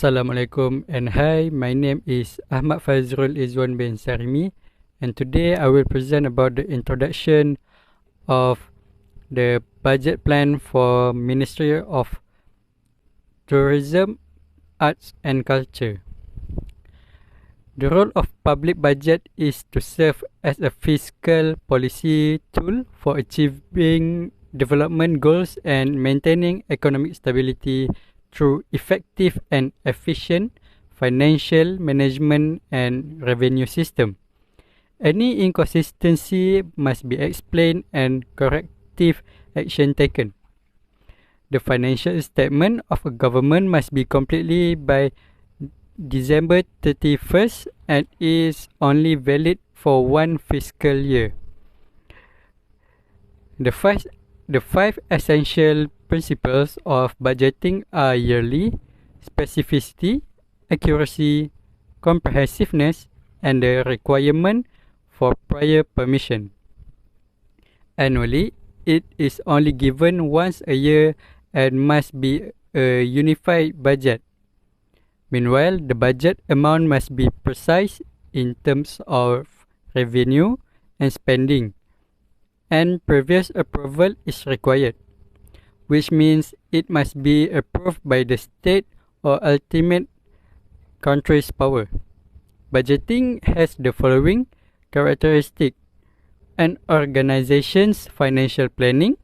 Assalamualaikum and hi, my name is Ahmad Fazrul Izwan bin Sarimi, and today I will present about the introduction of the budget plan for Ministry of Tourism, Arts and Culture. The role of public budget is to serve as a fiscal policy tool for achieving development goals and maintaining economic stability through effective and efficient financial management and revenue system. Any inconsistency must be explained and corrective action taken. The financial statement of a government must be completely by December 31st and is only valid for one fiscal year. The five essential principles of budgeting are yearly, specificity, accuracy, comprehensiveness, and the requirement for prior permission. Annually, it is only given once a year and must be a unified budget. Meanwhile, the budget amount must be precise in terms of revenue and spending, and previous approval is required, which means it must be approved by the state or ultimate country's power. Budgeting has the following characteristic: an organization's financial planning,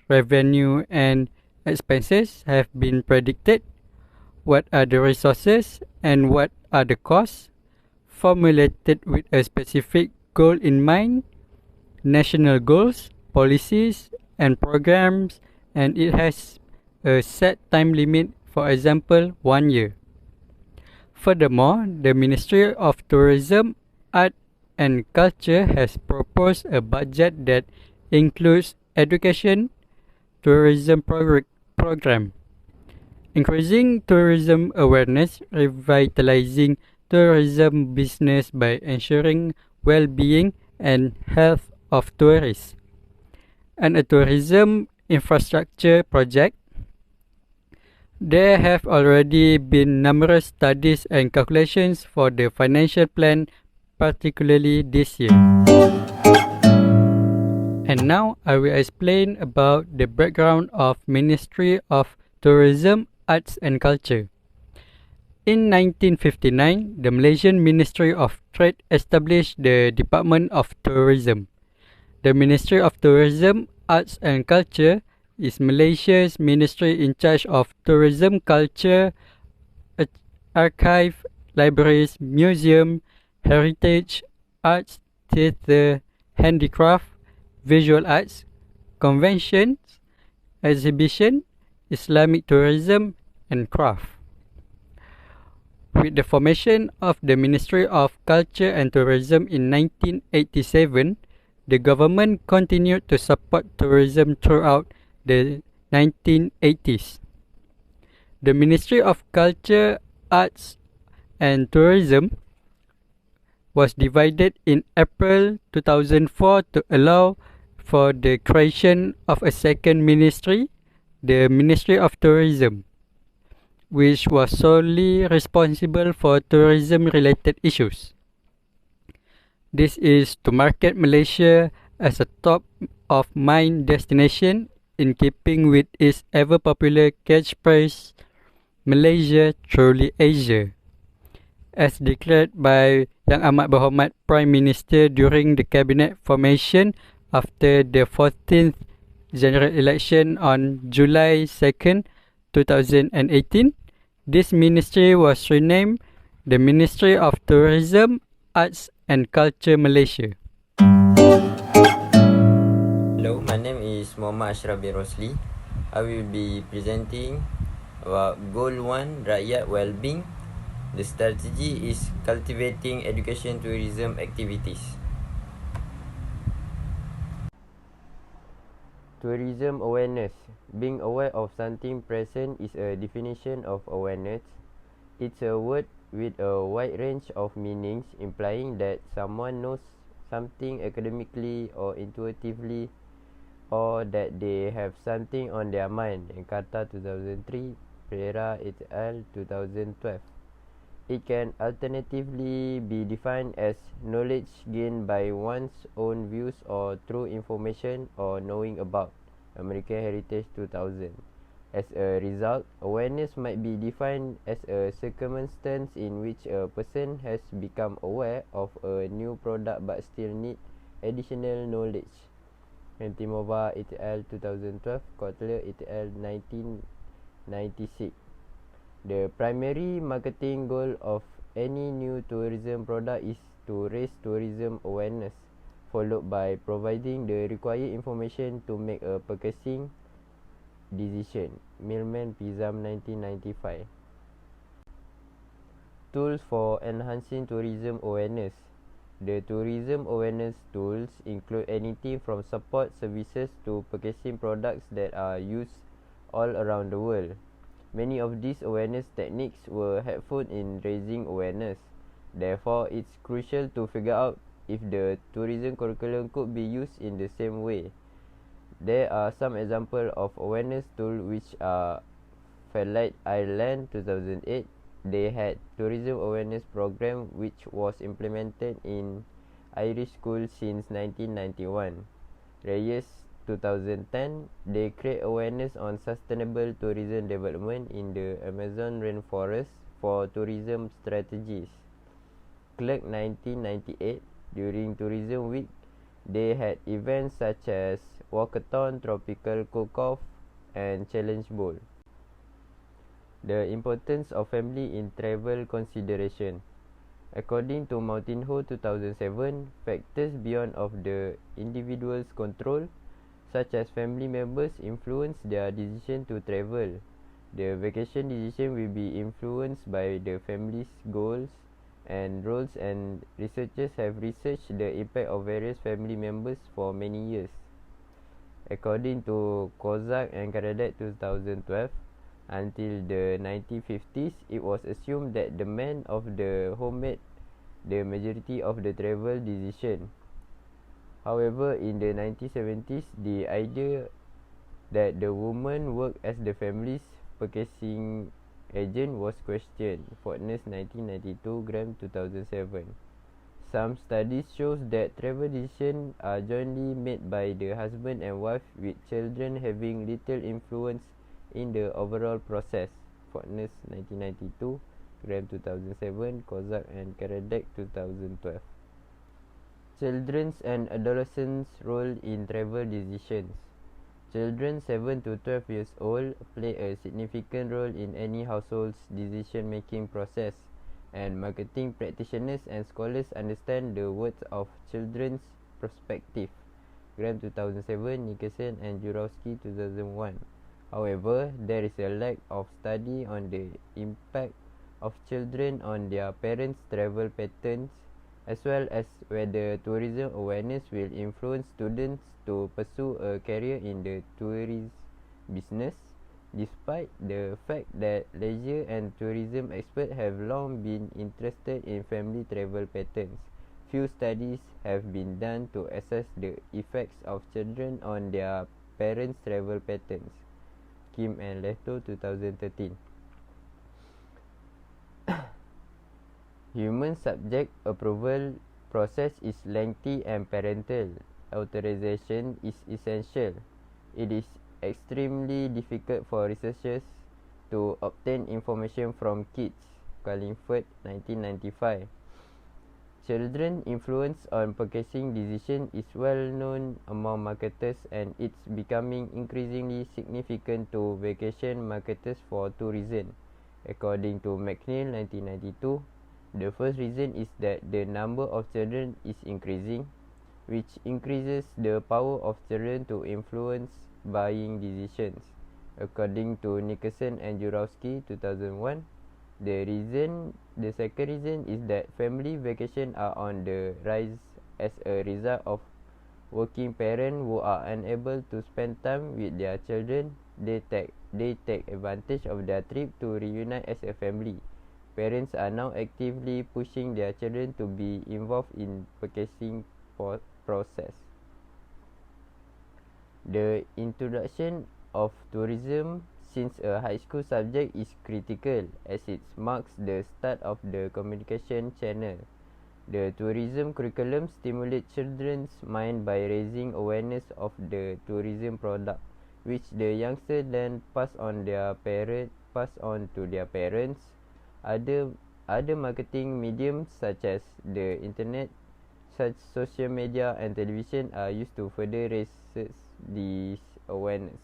revenue and expenses have been predicted, what are the resources and what are the costs, formulated with a specific goal in mind, national goals, policies and programs, and it has a set time limit, for example 1 year. Furthermore, the Ministry of Tourism, Art and Culture has proposed a budget that includes education tourism program, increasing tourism awareness, revitalizing tourism business by ensuring well-being and health of tourists, and a tourism infrastructure project. There have already been numerous studies and calculations for the financial plan, particularly this year. And now I will explain about the background of Ministry of Tourism, Arts and Culture. In 1959, the Malaysian Ministry of Trade established the Department of Tourism. The Ministry of Tourism, Arts and Culture is Malaysia's ministry in charge of tourism, culture, archive, libraries, museum, heritage, arts, theatre, handicraft, visual arts, conventions, exhibition, Islamic tourism, and craft. With the formation of the Ministry of Culture and Tourism in 1987, the government continued to support tourism throughout the 1980s. The Ministry of Culture, Arts and Tourism was divided in April 2004 to allow for the creation of a second ministry, the Ministry of Tourism, which was solely responsible for tourism-related issues. This is to market Malaysia as a top-of-mind destination in keeping with its ever-popular catchphrase, Malaysia truly Asia, as declared by Yang Amat Berhormat Prime Minister during the cabinet formation after the 14th general election on July 2nd, 2018. This ministry was renamed the Ministry of Tourism, Arts and Culture Malaysia. Hello, my name is Muhammad Ashraf bin Rosli. I will be presenting about Goal 1, Rakyat Wellbeing. The strategy is cultivating education tourism activities. Tourism awareness. Being aware of something present is a definition of awareness. It's a word with a wide range of meanings, implying that someone knows something academically or intuitively, or that they have something on their mind. Jakarta 2003 Pereira et al. 2012. It can alternatively be defined as knowledge gained by one's own views or through information or knowing about. American Heritage 2000. As a result, awareness might be defined as a circumstance in which a person has become aware of a new product but still need additional knowledge. Antimova et al. 2012, Kotler et al. 1996. The primary marketing goal of any new tourism product is to raise tourism awareness, followed by providing the required information to make a purchasing decision. Millman Pizam 1995. Tools for enhancing tourism awareness. The tourism awareness tools include anything from support services to purchasing products that are used all around the world. Many of these awareness techniques were helpful in raising awareness. Therefore, it's crucial to figure out if the tourism curriculum could be used in the same way. There are some examples of awareness tools which are Fairlight Ireland 2008. They had tourism awareness program which was implemented in Irish schools since 1991. Reyes 2010, they create awareness on sustainable tourism development in the Amazon rainforest for tourism strategies. Clerk 1998, during Tourism Week, they had events such as Walkathon, Tropical Cook-Off, and Challenge Bowl. The importance of family in travel consideration. According to Moutinho 2007, factors beyond of the individual's control, such as family members, influence their decision to travel. The vacation decision will be influenced by the family's goals and roles, and researchers have researched the impact of various family members for many years. According to Kozak and Karadet 2012, until the 1950s, it was assumed that the man of the home made the majority of the travel decision. However, in the 1970s, the idea that the woman worked as the family's purchasing agent was questioned. Fortness 1992, Graham 2007. Some studies shows that travel decisions are jointly made by the husband and wife, with children having little influence in the overall process. Fortness 1992, Graham 2007, Kozak and Karadek 2012. Children's and adolescents' role in travel decisions. Children 7 to 12 years old play a significant role in any household's decision-making process, and marketing practitioners and scholars understand the worth of children's perspective. Graham 2007, Nicholson and Jurowski 2001. However, there is a lack of study on the impact of children on their parents' travel patterns, as well as whether tourism awareness will influence students to pursue a career in the tourism business. Despite the fact that leisure and tourism experts have long been interested in family travel patterns, few studies have been done to assess the effects of children on their parents' travel patterns. Kim and Leto 2013. Human subject approval process is lengthy and parental authorization is essential. It is extremely difficult for researchers to obtain information from kids. Cullingford 1995. Children influence on purchasing decision is well known among marketers, and it's becoming increasingly significant to vacation marketers for tourism. According to McNeil 1992, the first reason is that the number of children is increasing, which increases the power of children to influence buying decisions. According to Nicholson and Jurowski 2001, the second reason is that family vacations are on the rise as a result of working parents who are unable to spend time with their children. They take advantage of their trip to reunite as a family. Parents are now actively pushing their children to be involved in purchasing process. The introduction of tourism since a high school subject is critical as it marks the start of the communication channel. The tourism curriculum stimulates children's mind by raising awareness of the tourism product, which the youngster then pass on to their parents. Other marketing mediums such as the internet, such social media and television are used to further raise this awareness.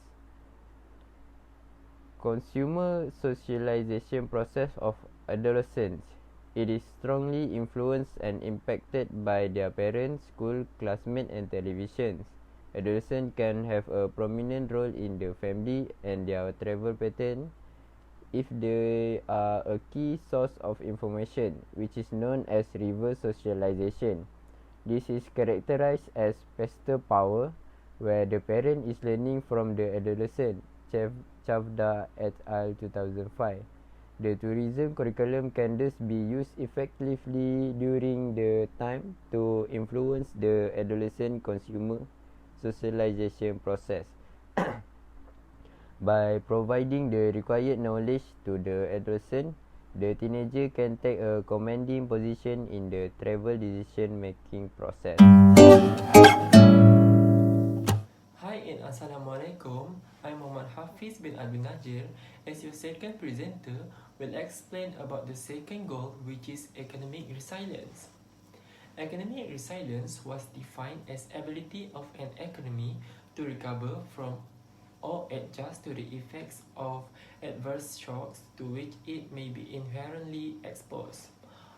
Consumer socialization process of adolescents. It is strongly influenced and impacted by their parents, school, classmates and televisions. Adolescents can have a prominent role in the family and their travel pattern if they are a key source of information, which is known as reverse socialization. This is characterized as pastor power, where the parent is learning from the adolescent. Chavda et al. 2005. The tourism curriculum can thus be used effectively during the time to influence the adolescent consumer socialization process. By providing the required knowledge to the adolescent, the teenager can take a commanding position in the travel decision-making process. Hi and Assalamualaikum. I'm Muhammad Hafiz bin Abdul Najir. As your second presenter, will explain about the second goal, which is academic resilience. Academic resilience was defined as ability of an economy to recover from or adjust to the effects of adverse shocks to which it may be inherently exposed.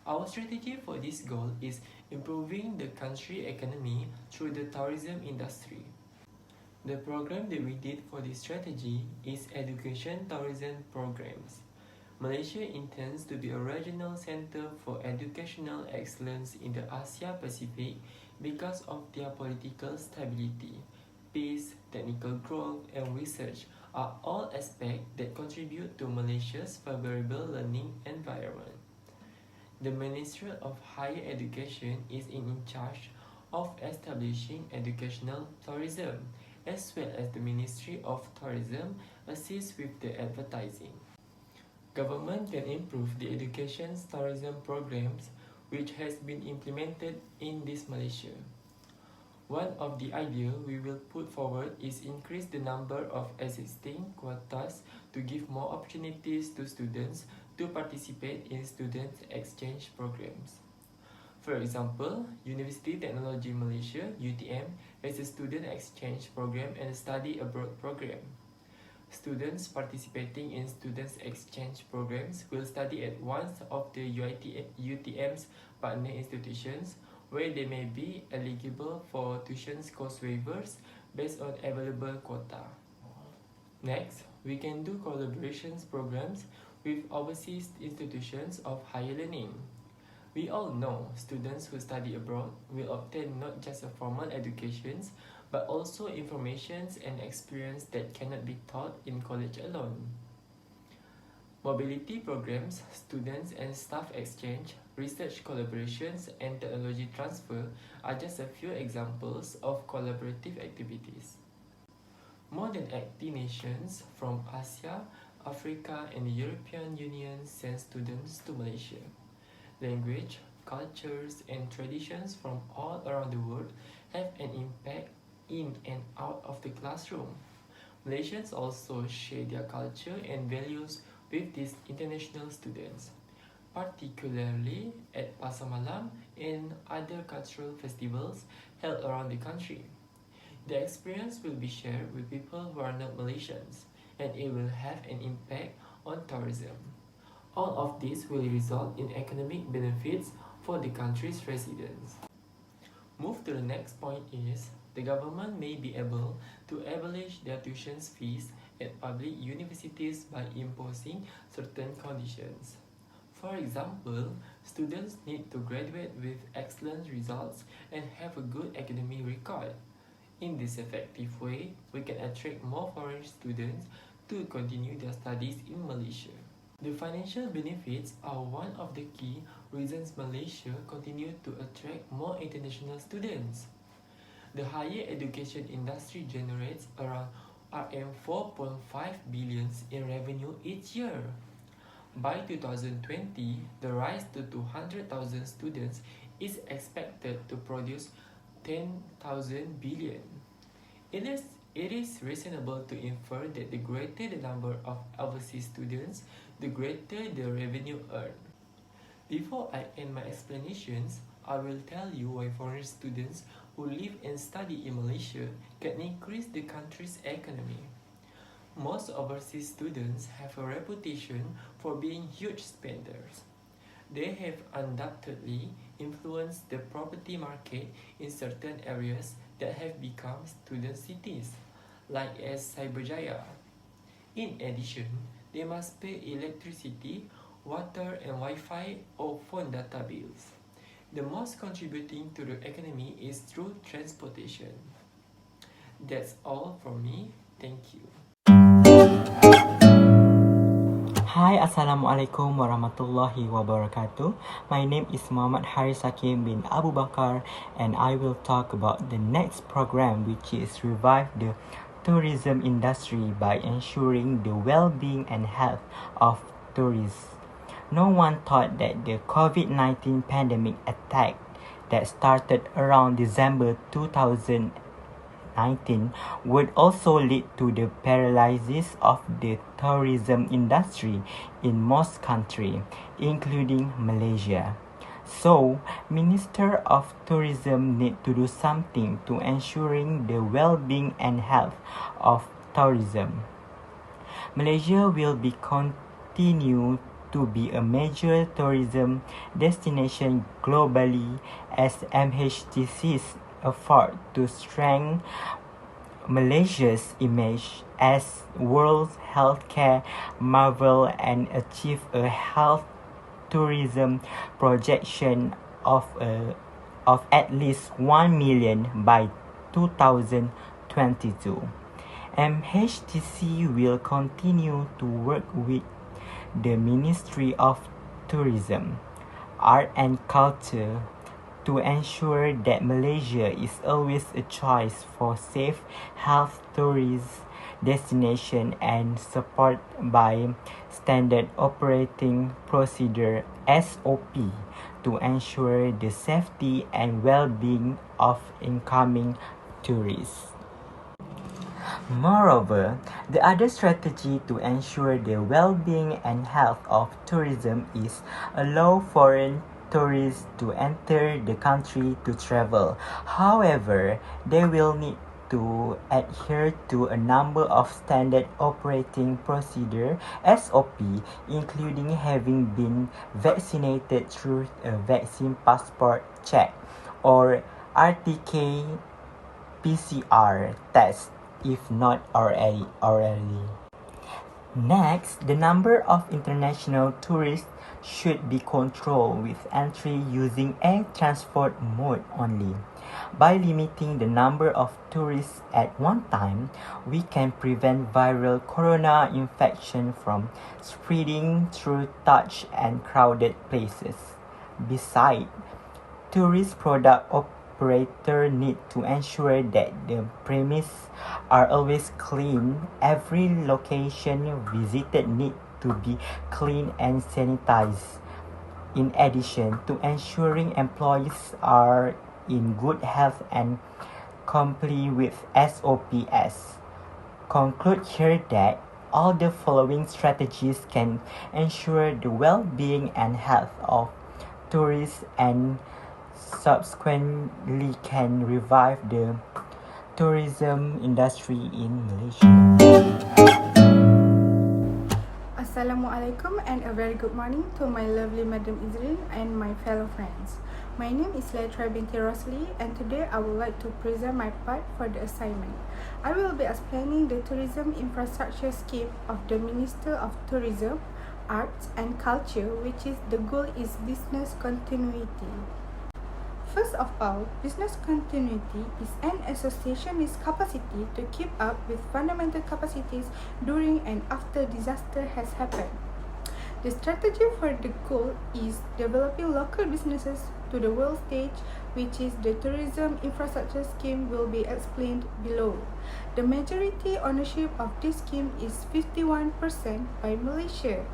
Our strategy for this goal is improving the country economy through the tourism industry. The program that we did for this strategy is Education Tourism Programs. Malaysia intends to be a regional center for educational excellence in the Asia Pacific because of their political stability. Peace, technical growth, and research are all aspects that contribute to Malaysia's favorable learning environment. The Ministry of Higher Education is in charge of establishing educational tourism, as well as the Ministry of Tourism assists with the advertising. Government can improve the education tourism programs which has been implemented in this Malaysia. One of the ideas we will put forward is increase the number of existing quotas to give more opportunities to students to participate in student exchange programs. For example, University Technology Malaysia (UTM) has a student exchange program and a study abroad program. Students participating in students exchange programs will study at one of the UTM's partner institutions, where they may be eligible for tuition cost waivers based on available quota. Next, we can do collaborations programs with overseas institutions of higher learning. We all know students who study abroad will obtain not just a formal education, but also information and experience that cannot be taught in college alone. Mobility programs, students and staff exchange, research collaborations, and technology transfer are just a few examples of collaborative activities. More than 80 nations from Asia, Africa, and the European Union send students to Malaysia. Language, cultures, and traditions from all around the world have an impact in and out of the classroom. Malaysians also share their culture and values with these international students, particularly at Pasar Malam and other cultural festivals held around the country. The experience will be shared with people who are not Malaysians, and it will have an impact on tourism. All of this will result in economic benefits for the country's residents. Move to the next point is, the government may be able to abolish their tuition fees at public universities by imposing certain conditions. For example, students need to graduate with excellent results and have a good academic record. In this effective way, we can attract more foreign students to continue their studies in Malaysia. The financial benefits are one of the key reasons Malaysia continues to attract more international students. The higher education industry generates around earn 4.5 billion in revenue each year. By 2020, the rise to 200,000 students is expected to produce 10,000 billion. It is, it is reasonable to infer that the greater the number of overseas students, the greater the revenue earned. Before I end my explanations, I will tell you why foreign students who live and study in Malaysia can increase the country's economy. Most overseas students have a reputation for being huge spenders. They have undoubtedly influenced the property market in certain areas that have become student cities, like as Cyberjaya. In addition, they must pay electricity, water and Wi-Fi or phone data bills. The most contributing to the economy is through transportation. That's all from me. Thank you. Hi, Assalamualaikum warahmatullahi wabarakatuh. My name is Muhammad Haris Hakim bin Abu Bakar, and I will talk about the next program, which is revive the tourism industry by ensuring the well-being and health of tourists. No one thought that the COVID-19 pandemic attack that started around December 2019 would also lead to the paralysis of the tourism industry in most countries, including Malaysia. So, Minister of Tourism need to do something to ensuring the well-being and health of tourism. Malaysia will be continue to be a major tourism destination globally as MHTC's effort to strengthen Malaysia's image as world's healthcare marvel and achieve a health tourism projection of at least 1 million by 2022. MHTC will continue to work with the Ministry of Tourism, Art and Culture to ensure that Malaysia is always a choice for safe health tourist destination and support by standard operating procedure SOP to ensure the safety and well-being of incoming tourists. Moreover, the other strategy to ensure the well-being and health of tourism is allow foreign tourists to enter the country to travel. However, they will need to adhere to a number of standard operating procedure SOP, including having been vaccinated through a vaccine passport check or RTK PCR test if not already. Next, the number of international tourists should be controlled with entry using air transport mode only. By limiting the number of tourists at one time, we can prevent viral corona infection from spreading through touch and crowded places. Besides, tourist product operator need to ensure that the premises are always clean. Every location visited need to be clean and sanitized. In addition to ensuring employees are in good health and comply with SOPs. Conclude here that all the following strategies can ensure the well-being and health of tourists and subsequently can revive the tourism industry in Malaysia. Assalamualaikum and a very good morning to my lovely Madam Izrin and my fellow friends. My name is Letra binti Rosli and today I would like to present my part for the assignment. I will be explaining the tourism infrastructure scheme of the Minister of Tourism, Arts and Culture, which is the goal is business continuity. First of all, business continuity is an association's capacity to keep up with fundamental capacities during and after disaster has happened. The strategy for the goal is developing local businesses to the world stage, which is the tourism infrastructure scheme, will be explained below. The majority ownership of this scheme is 51% by Malaysia.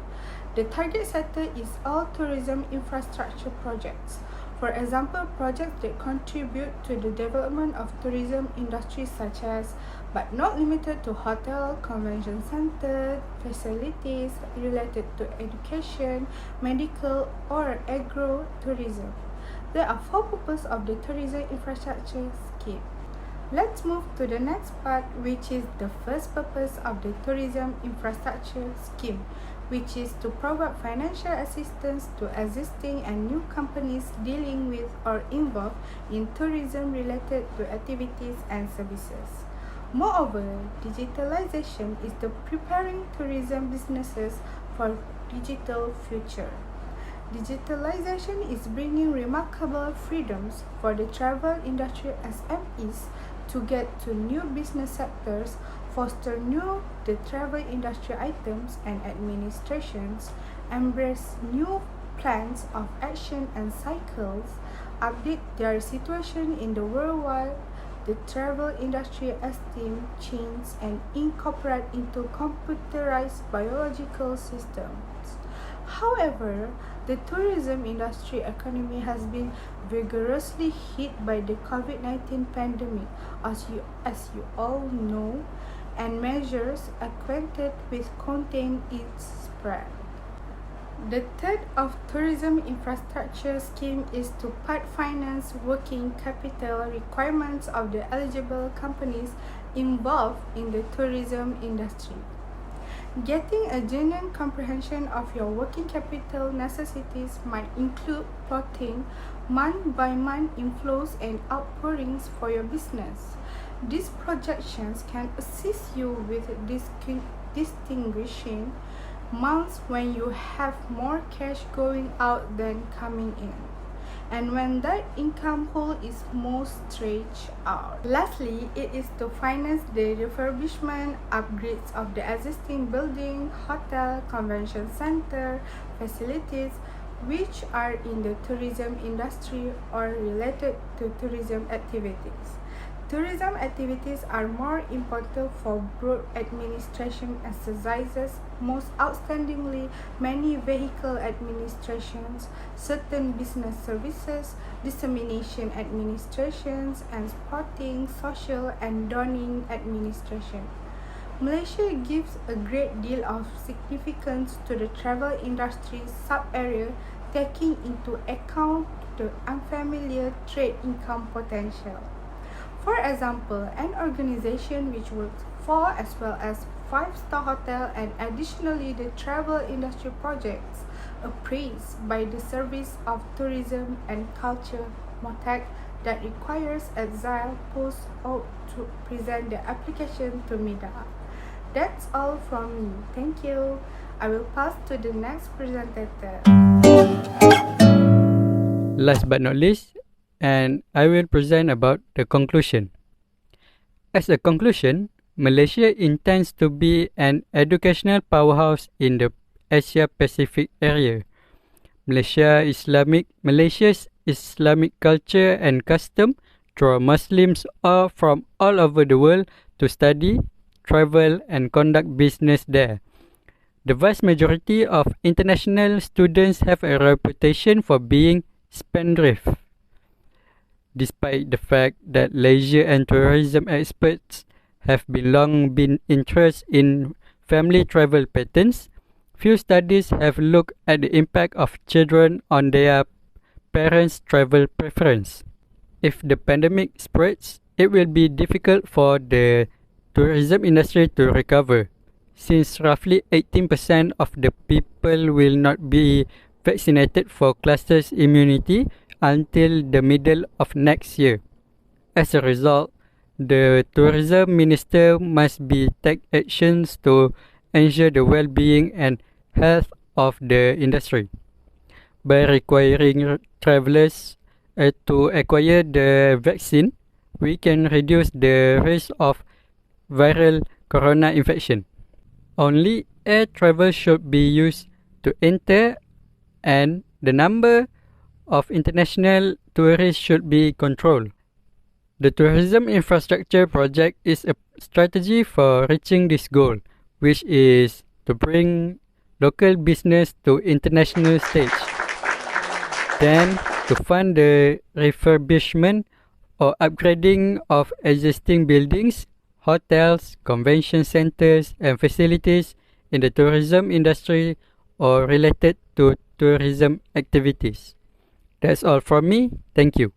The target sector is all tourism infrastructure projects. For example, projects that contribute to the development of tourism industries such as, but not limited to, hotel, convention center, facilities related to education, medical, or agro-tourism. There are 4 purposes of the tourism infrastructure scheme. Let's move to the next part, which is the first purpose of the tourism infrastructure scheme, which is to provide financial assistance to existing and new companies dealing with or involved in tourism related to activities and services. Moreover, digitalization is the preparing tourism businesses for digital future. Digitalization is bringing remarkable freedoms for the travel industry SMEs to get to new business sectors, foster new the travel industry items and administrations, embrace new plans of action and cycles, update their situation in the worldwide the travel industry esteem chains and incorporate into computerized biological systems. However, the tourism industry economy has been vigorously hit by the COVID-19 pandemic, as you all know, and measures acquainted with contain its spread. The third of tourism infrastructure scheme is to part finance working capital requirements of the eligible companies involved in the tourism industry. Getting a genuine comprehension of your working capital necessities might include plotting month-by-month inflows and outpourings for your business. These projections can assist you with distinguishing months when you have more cash going out than coming in, and when that income hole is most stretched out. Lastly, it is to finance the refurbishment, upgrades of the existing building, hotel, convention center, facilities which are in the tourism industry or related to tourism activities. Tourism activities are more important for broad administration exercises, most outstandingly many vehicle administrations, certain business services, dissemination administrations, and sporting, social, and donning administration. Malaysia gives a great deal of significance to the travel industry sub-area, taking into account the unfamiliar trade income potential. For example, an organization which works for as well as 5-star hotel and additionally the travel industry projects appraised by the Service of Tourism and Culture (MOTAC) that requires exile post out to present the application to MIDA. That's all from me. Thank you. I will pass to the next presenter. Last but not least, and I will present about the conclusion. As a conclusion, Malaysia intends to be an educational powerhouse in the Asia-Pacific area. Malaysia's Islamic culture and custom draw Muslims from all over the world to study, travel, and conduct business there. The vast majority of international students have a reputation for being spendthrift. Despite the fact that leisure and tourism experts have long been interested in family travel patterns, few studies have looked at the impact of children on their parents' travel preference. If the pandemic spreads, it will be difficult for the tourism industry to recover, since roughly 18% of the people will not be vaccinated for cluster immunity until the middle of next year. As a result, the tourism minister must take actions to ensure the well-being and health of the industry. By requiring travelers to acquire the vaccine, we can reduce the risk of viral corona infection. Only air travel should be used to enter, and the number of international tourists should be controlled. The tourism infrastructure project is a strategy for reaching this goal, which is to bring local business to international stage. Then, to fund the refurbishment or upgrading of existing buildings, hotels, convention centers, and facilities in the tourism industry or related to tourism activities. That's all from me. Thank you.